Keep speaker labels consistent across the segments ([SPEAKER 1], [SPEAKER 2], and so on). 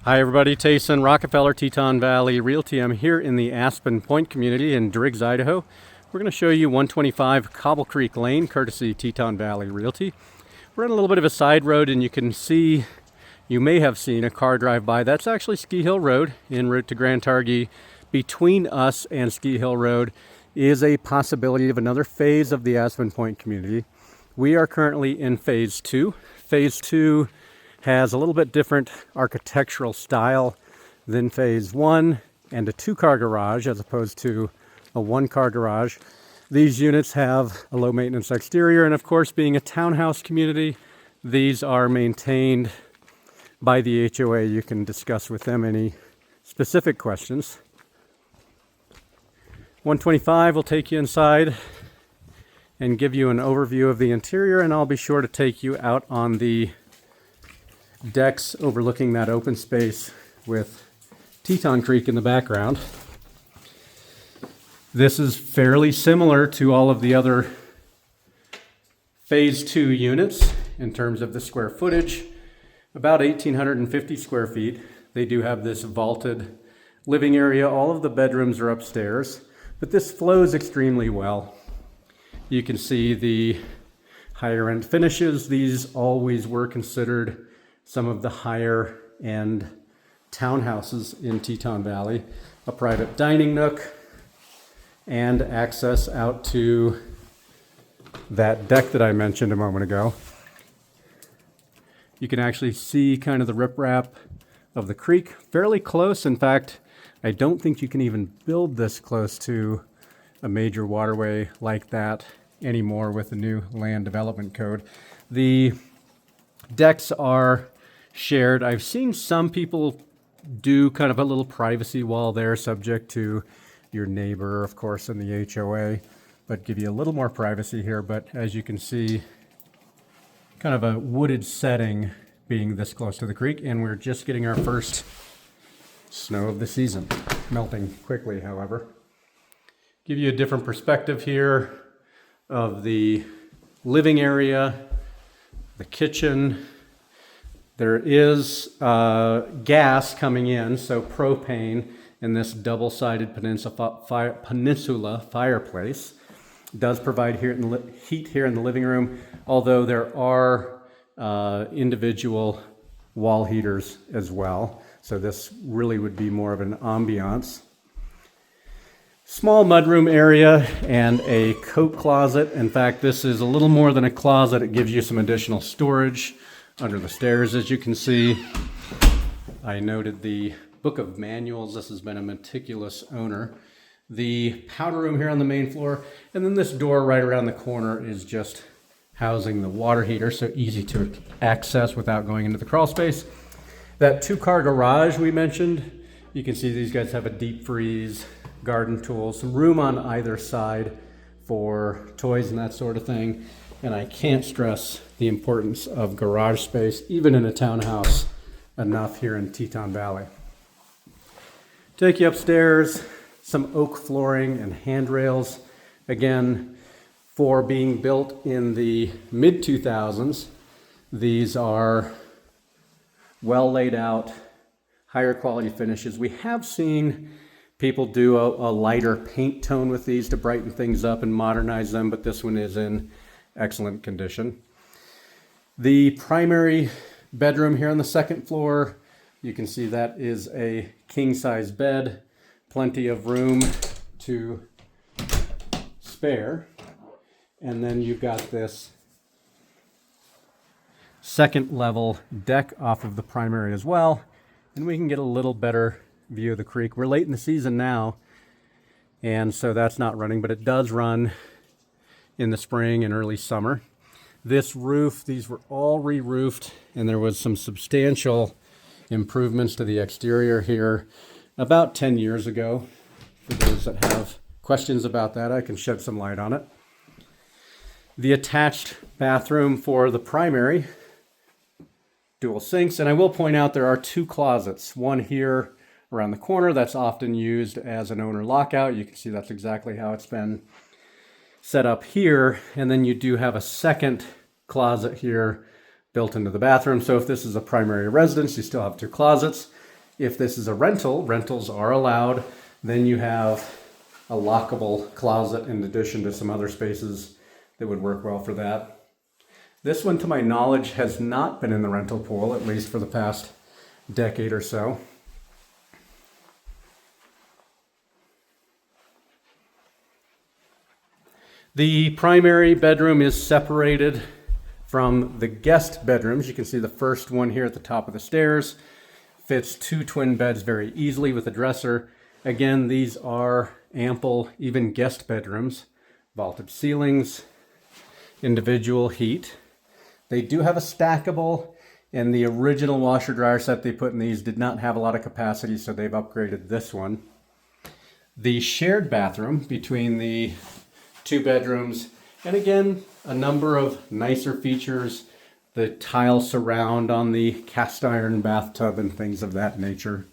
[SPEAKER 1] Hi everybody, Tayson, Rockefeller, Teton Valley Realty. I'm here in the Aspen Point community in Driggs, Idaho. We're going to show you 125 Cobble Creek Lane, courtesy Teton Valley Realty. We're on a little bit of a side road and you can see, you may have seen a car drive by. That's actually Ski Hill Road en route to Grand Targhee. Between us and Ski Hill Road is a possibility of another phase of the Aspen Point community. We are currently in phase 2. Phase 2 has a little bit different architectural style than phase 1 and a 2-car garage as opposed to a 1-car garage. These units have a low maintenance exterior, and of course, being a townhouse community, these are maintained by the HOA. You can discuss with them any specific questions. 125 will take you inside and give you an overview of the interior, and I'll be sure to take you out on the decks overlooking that open space with Teton Creek in the background. This is fairly similar to all of the other phase 2 units in terms of the square footage, about 1,850 square feet. They do have this vaulted living area. All of the bedrooms are upstairs, but this flows extremely well. You can see the higher end finishes. These always were considered some of the higher end townhouses in Teton Valley. A private dining nook and access out to that deck that I mentioned a moment ago. You can actually see kind of the riprap of the creek fairly close. In fact, I don't think you can even build this close to a major waterway like that anymore with the new land development code. The decks are shared. I've seen some people do kind of a little privacy wall there, subject to your neighbor, of course, and the HOA, but give you a little more privacy here. But as you can see, kind of a wooded setting being this close to the creek, and we're just getting our first snow of the season, melting quickly, however. Give you a different perspective here of the living area, the kitchen. There is gas coming in, so propane in this double-sided peninsula fireplace. It does provide heat here in the living room, although there are individual wall heaters as well. So this really would be more of an ambiance. Small mudroom area and a coat closet. In fact, this is a little more than a closet. It gives you some additional storage under the stairs, as you can see. I noted the book of manuals. This has been a meticulous owner. The powder room here on the main floor, and then this door right around the corner is just housing the water heater, so easy to access without going into the crawl space. That 2-car garage we mentioned, you can see these guys have a deep freeze, garden tools, some room on either side for toys and that sort of thing. And I can't stress the importance of garage space, even in a townhouse, enough here in Teton Valley. Take you upstairs, some oak flooring and handrails. Again, for being built in the mid-2000s, these are well laid out, higher quality finishes. We have seen people do a lighter paint tone with these to brighten things up and modernize them, but this one is in excellent condition. The primary bedroom here on the second floor, you can see that is a king-size bed, plenty of room to spare. And then you've got this second level deck off of the primary as well. And we can get a little better view of the creek. We're late in the season now, and so that's not running, but it does run in the spring and early summer. This roof, these were all re-roofed, and there was some substantial improvements to the exterior here about 10 years ago. For those that have questions about that, I can shed some light on it. The attached bathroom for the primary, dual sinks, and I will point out there are 2 closets, one here around the corner that's often used as an owner lockout. You can see that's exactly how it's been set up here, and then you do have a second closet here built into the bathroom. So if this is a primary residence, you still have 2 closets. If this is a rental, rentals are allowed. Then you have a lockable closet in addition to some other spaces that would work well for that. This one, to my knowledge, has not been in the rental pool, at least for the past decade or so. The primary bedroom is separated from the guest bedrooms. You can see the first one here at the top of the stairs. Fits 2 twin beds very easily with a dresser. Again, these are ample, even guest bedrooms. Vaulted ceilings, individual heat. They do have a stackable, and the original washer dryer set they put in these did not have a lot of capacity, so they've upgraded this one. The shared bathroom between the 2 bedrooms, and again, a number of nicer features. The tile surround on the cast iron bathtub and things of that nature.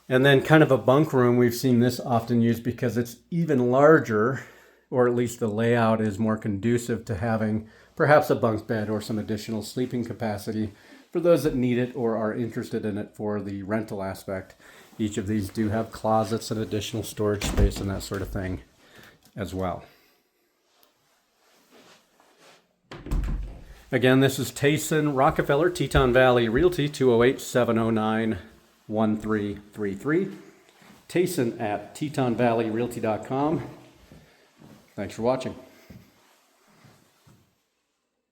[SPEAKER 1] And then kind of a bunk room. We've seen this often used because it's even larger, or at least the layout is more conducive to having perhaps a bunk bed or some additional sleeping capacity for those that need it or are interested in it for the rental aspect. Each of these do have closets and additional storage space and that sort of thing as well. Again, this is Tayson Rockefeller, Teton Valley Realty, 208-709-1333. Tayson at TetonValleyRealty.com. Thanks for watching.